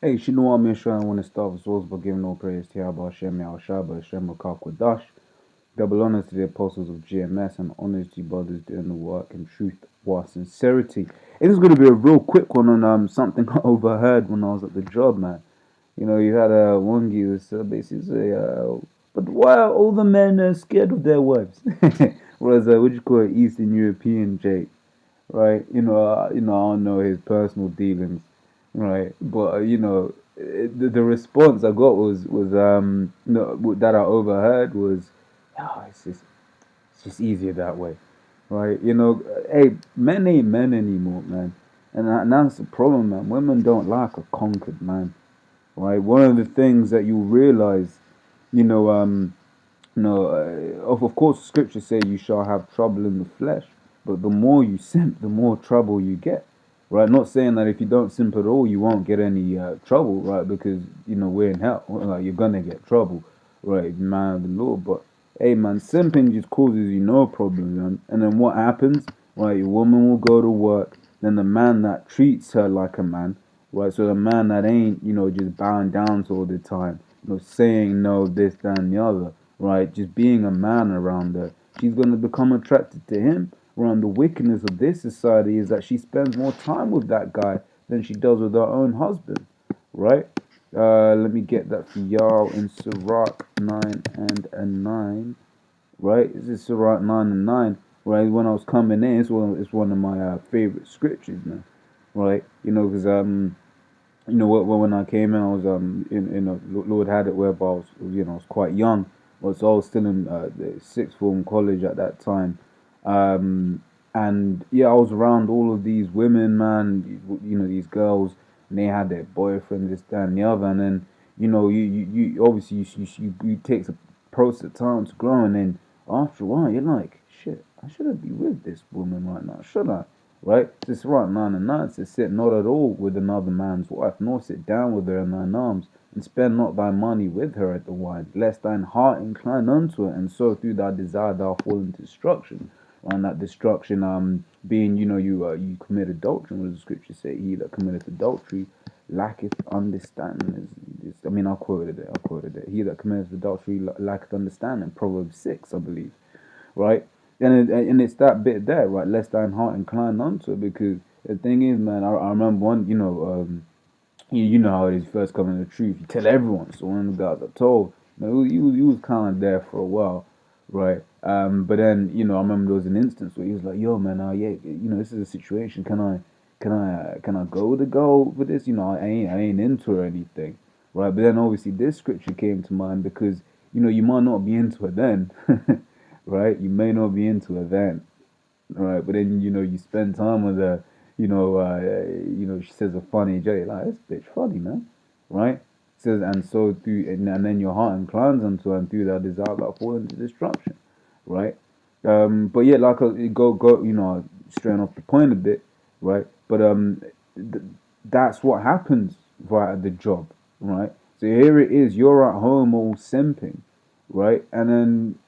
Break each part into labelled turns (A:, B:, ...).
A: Hey, Shinua Mishra, I want to start with source by giving all praise to Yahweh Hashem Yahushua Hashem Kwadash. Double honors to the apostles of GMS and honors to you brothers doing the work in truth or sincerity. It is going to be a real quick one on something I overheard when I was at the job, man. You know, you had one guy who basically say, but why are all the men scared of their wives? Whereas, what you call it, Eastern European Jake, right? I don't know his personal dealings, right? But the response I got was no, that I overheard was, oh, it's just easier that way, right? Hey, men ain't men anymore, man, and that's the problem, man. Women don't like a conquered man, right? One of the things that you realize, you know, of course, scriptures say you shall have trouble in the flesh, but the more you simp, the more trouble you get, right? Not saying that if you don't simp at all, you won't get any trouble, right? Because we're in hell, like you're gonna get trouble, right? Man of the Lord, but hey, man, simping just causes you no problem, man. And then what happens? Right, your woman will go to work. Then the man that treats her like a man, right? So the man that ain't, just bowing down to all the time, saying no, this, that, and the other, right? Just being a man around her. She's going to become attracted to him. Around the wickedness of this society is that she spends more time with that guy than she does with her own husband, right? Let me get that for y'all in Sirach 9 and 9, right? This is Sirach 9 and 9, right? When I was coming in, it's one of my favorite scriptures, man, right? Because when I came in, I was Lord had it whereby I was I was quite young, so I was still in the sixth form college at that time, and yeah, I was around all of these women, man, these girls, and they had their boyfriends, this, that, and the other, and then you obviously you takes a process of time to grow, and then after a while you're like, shit, I shouldn't be with this woman right now, should I? Right? It's right 9 and 9 says, sit not at all with another man's wife, nor sit down with her in thine arms, and spend not thy money with her at the wine, lest thine heart incline unto it, and so through thy desire thou fall into destruction. And that destruction being, you commit adultery. What does the scripture say? He that committeth adultery lacketh understanding. I quoted it. He that committeth adultery lacketh understanding. Proverbs 6, I believe. Right? And it's that bit there, right? Lest thine heart incline unto it, because the thing is, man, I remember one, you know how it is first coming to the truth. You tell everyone. So one of the guys I told, he was kind of there for a while, right? But then, I remember there was an instance where he was like, "Yo, man, yeah, this is a situation. Can I go with the girl with this? I ain't into her or anything, right?" But then obviously this scripture came to mind because you might not be into her then. Right? You may not be into her then, right? But then you spend time with her. She says a funny joke, like, "This bitch funny, man," right? Says, and so through, and then your heart inclines unto her, and through that desire that fall into destruction, right? But yeah, like go, straying off the point a bit, right? But that's what happens right at the job, right? So here it is, you're at home all simping, right? And then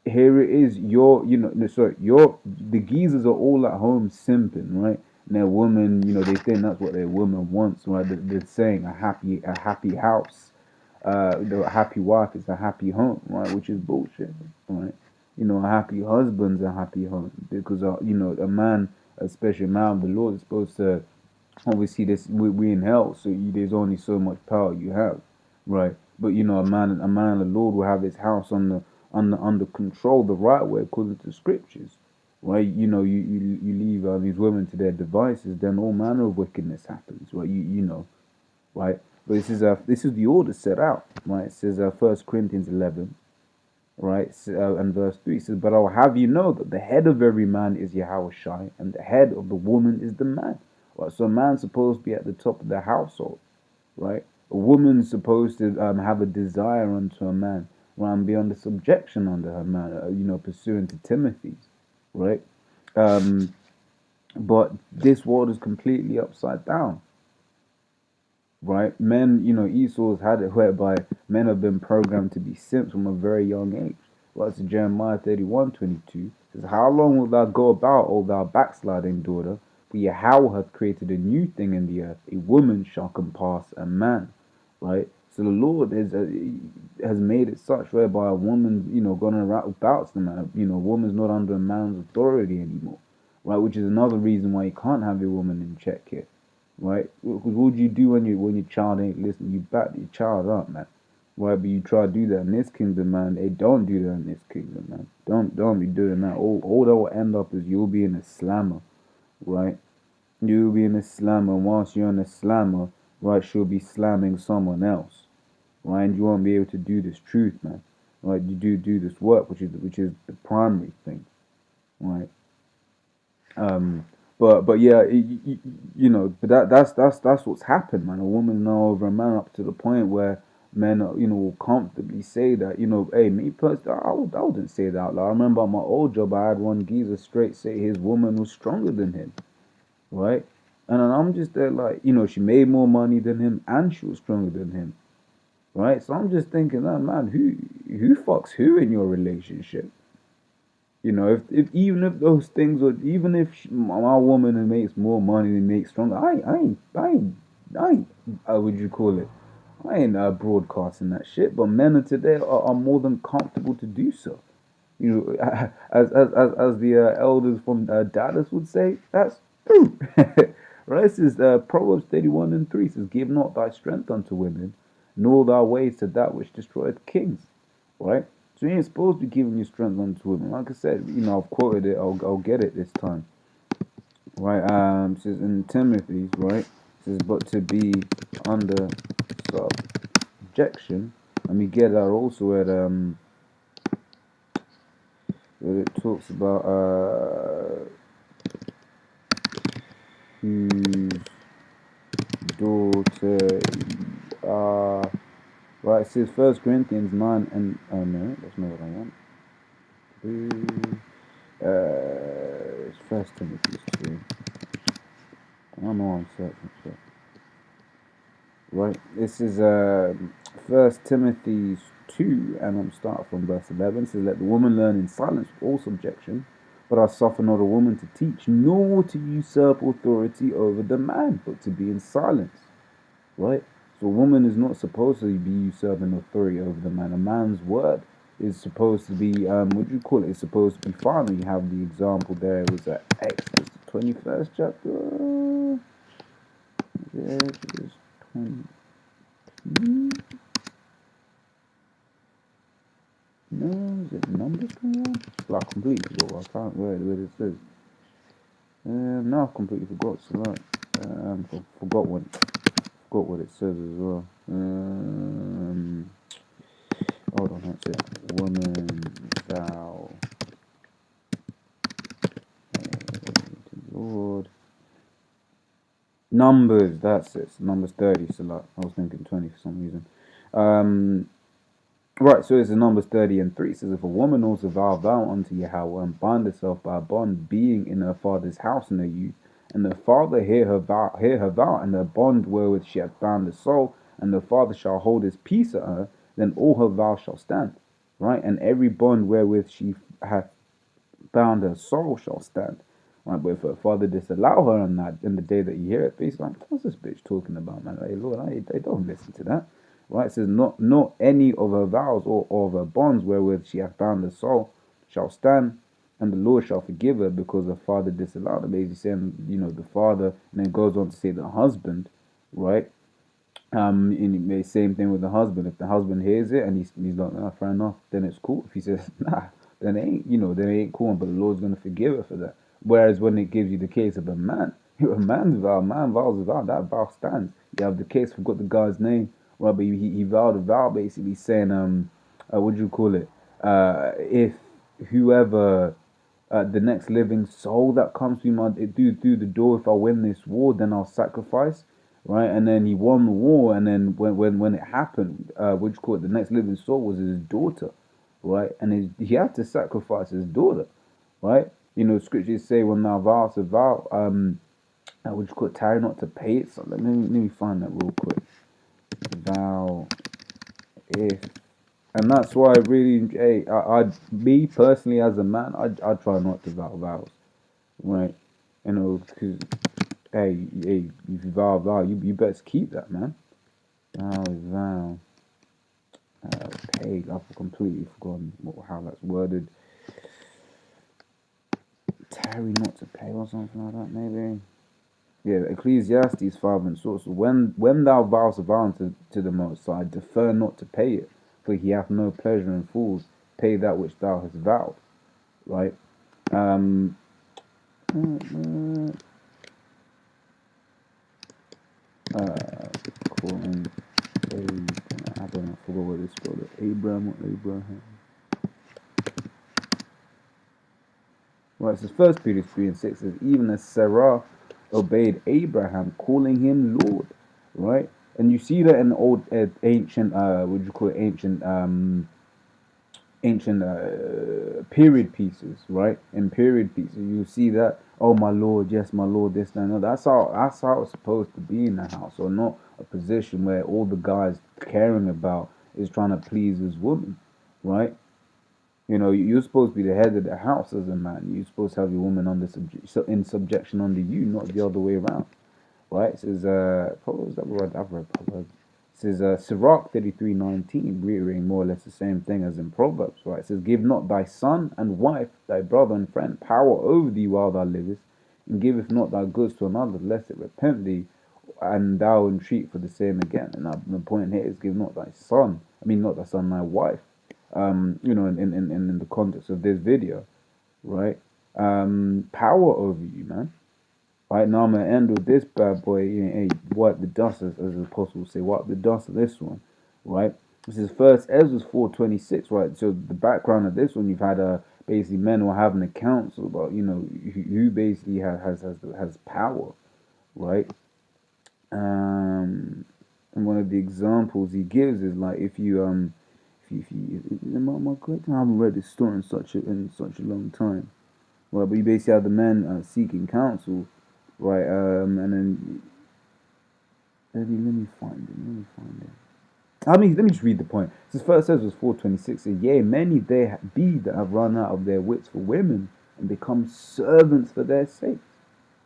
A: here it is, the geezers are all at home simping, right? And their woman, they think that's what their woman wants, right? They're saying a happy house, the happy wife is a happy home, right? Which is bullshit, right? A happy husband's a happy home because a man, especially a man of the Lord, is supposed to obviously we in hell, so there's only so much power you have, right? But a man of the Lord will have his house under control the right way according to scriptures, right? You leave these women to their devices, then all manner of wickedness happens, right? Right? But this is the order set out, right? It says 1 Corinthians 11, right? And verse 3 says, "But I will have you know that the head of every man is Yahushua, and the head of the woman is the man." Right? So a man's supposed to be at the top of the household, right? A woman's supposed to have a desire unto a man, right, and be under subjection under her man, pursuant to Timothy's, right? But this world is completely upside down, right? Men, Esau's had it whereby men have been programmed to be simps from a very young age. Well, it's Jeremiah 31:22. It says, "How long wilt thou go about, O thou backsliding daughter? For Yahweh hath created a new thing in the earth, a woman shall compass a man, right? So the Lord has made it such whereby a woman, gone about the man, a woman's not under a man's authority anymore, right? Which is another reason why you can't have your woman in check here, right? Because what do you do when your child ain't listening? You back your child up, man, right? But you try to do that in this kingdom, man. They don't do that in this kingdom, man. Don't be doing that. All that will end up is you'll be in a slammer, right? You'll be in a slammer, and whilst you're in a slammer, right, she'll be slamming someone else, right? And you won't be able to do this truth, man. Right? You do this work, which is the primary thing, right? But yeah, but that's what's happened, man. A woman now over a man, up to the point where men, will comfortably say that, hey, me personally, I wouldn't say that out loud. I remember at my old job, I had one geezer straight say his woman was stronger than him, right? And then I'm just there like, she made more money than him and she was stronger than him, right? So I'm just thinking, oh, man, who fucks who in your relationship? If even if those things are, even if my woman makes more money and makes stronger, I ain't, would you call it? I ain't broadcasting that shit. But men of today are more than comfortable to do so. As the elders from Dallas would say, that's true. Right? This is Proverbs 31:3 says, "Give not thy strength unto women, nor thy ways to that which destroyeth kings." Right? So you ain't supposed to be giving your strength unto women. Like I said, I've quoted it. I'll get it this time. Right? It says in Timothy, right? It says, "But to be under subjection." Let me get that also at where it talks about whose daughter you are. Right, it says 1 Corinthians 9 and oh no, that's not what I want. It's 1 Timothy 2. I don't know what I'm searching for. Right, this is 1 Timothy 2, and I'm starting from verse 11. It says, "Let the woman learn in silence with all subjection, but I suffer not a woman to teach, nor to usurp authority over the man, but to be in silence." Right? So a woman is not supposed to be usurping authority over the man. A man's word is supposed to be, what do you call it? It's supposed to be final. You have the example there. It was at Exodus, the 21st chapter. Exodus 20. No, is it Numbers 21? Well, I completely forgot. I can't read what it says. No, I completely forgot. So forgot what it says as well. Hold on, that's it. Woman, thou, Lord. Numbers, that's it. Numbers 30. So like, I was thinking 20 for some reason. Right, so it's in Numbers 30:3. It says, "If a woman also vow unto Yahweh and bind herself by a bond, being in her father's house in her youth, and the father hear her vow, and the bond wherewith she hath bound her soul, and the father shall hold his peace at her, then all her vows shall stand." Right, and every bond wherewith she hath bound her soul shall stand. Right, but if her father disallow her on that, in the day that you hear it, he's like, "What's this bitch talking about, man? Hey, Lord, I don't listen to that." Right, it says, not any of her vows or of her bonds wherewith she hath bound her soul shall stand, and the Lord shall forgive her because her father disallowed her. Basically saying, the father, and then goes on to say the husband, right? And the same thing with the husband. If the husband hears it and he's like, "Ah, fair enough," then it's cool. If he says, "Nah," then it ain't cool, but the Lord's gonna forgive her for that. Whereas when it gives you the case of a man, a man vows a vow, that vow stands. You have the case, forgot the guy's name. Right, but he vowed a vow basically saying, what do you call it? If whoever, the next living soul that comes through the door, if I win this war, then I'll sacrifice. Right, and then he won the war, and then when it happened, what do you call it? The next living soul was his daughter, right? And he had to sacrifice his daughter, right? Scriptures say when thou vowest a vow, what do you call it? Tarry not to pay it. So let me find that real quick. Vow if, and that's why I really, me personally as a man, I try not to vow vows, right? You know, because hey, if you vow a vow, you best keep that, man. Vow. Pay. I've completely forgotten how that's worded. Tarry not to pay or something like that, maybe. Yeah, Ecclesiastes 5 and 6. When thou vowest a vow to the Most High, defer not to pay it, for he hath no pleasure in fools. Pay that which thou hast vowed. Right? Calling I don't know, I forgot what it's spelled. Abraham or Abraham. Right, it says 1 Peter 3 and 6 says, even as Sarah obeyed Abraham, calling him Lord, right? And you see that in old ancient what do you call it, ancient period pieces, right? In period pieces, you see that, oh my Lord, yes my Lord, this and that. That's how it's supposed to be in the house, or not a position where all the guy's caring about is trying to please his woman, right? You know, you're supposed to be the head of the house as a man. You're supposed to have your woman under in subjection under you, not the other way around, right? It says, Proverbs, I've read Proverbs. It says, Sirach 33:19, reiterating more or less the same thing as in Proverbs, right? It says, give not thy son and wife, thy brother and friend, power over thee while thou livest, and giveth not thy goods to another, lest it repent thee, and thou entreat for the same again. And the point here is, give not thy son, not thy son, thy wife. You know, in the context of this video, right? Power over you, man. Right, now I'm gonna end with this bad boy. Hey, wipe the dust, as the apostle would say, wipe the dust of this one, right? This is First Ezra 4:26, right? So the background of this one, you've had basically men who are having a council about, you know, who basically has power, right? And one of the examples he gives is like, if you my correct, I haven't read this story in such a long time. Well, but you basically have the men seeking counsel, right? And then let me find it. Let me just read the point. This first says was 4:26. Says, yea, many there be that have run out of their wits for women and become servants for their sakes,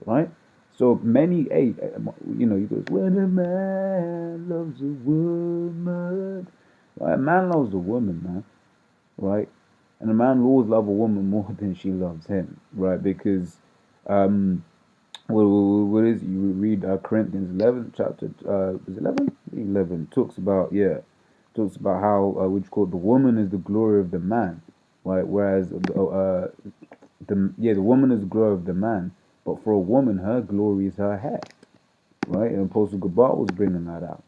A: right? So many, you know, he goes, when a man loves a woman, right? A man loves a woman, man, right? And a man will always love a woman more than she loves him, right? Because, what is it? You read Corinthians 11, chapter, is it 11? 11 talks about how, which called the woman is the glory of the man, right? Whereas, the woman is the glory of the man, but for a woman, her glory is her hair, right? And Apostle Gabar was bringing that out,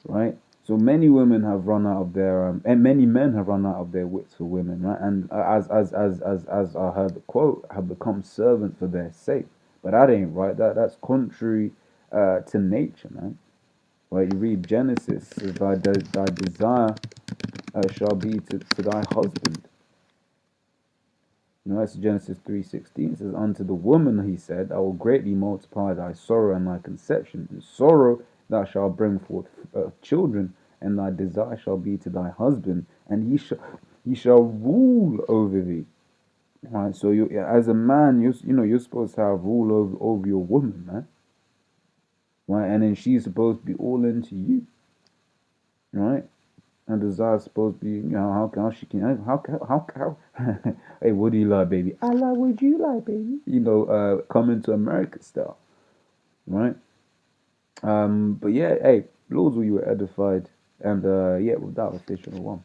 A: right? So many women have run out of their, and many men have run out of their wits for women, right? And as I heard the quote, have become servants for their sake. But that ain't right. That's contrary to nature, man. Right? You read Genesis, says, thy desire shall be to thy husband. You know, that's Genesis 3:16. It says, unto the woman, he said, I will greatly multiply thy sorrow and thy conception. In sorrow thou shalt bring forth children, and thy desire shall be to thy husband, and he shall rule over thee. Right, so you, as a man, you're supposed to have rule over your woman, man. Right, and then she's supposed to be all into you. Right, and desire's supposed to be, you know, how hey, what do you like, baby? I like what you like, baby. You know, coming to America style. Right. But yeah, hey, Lords, you were edified, and yeah, without official one.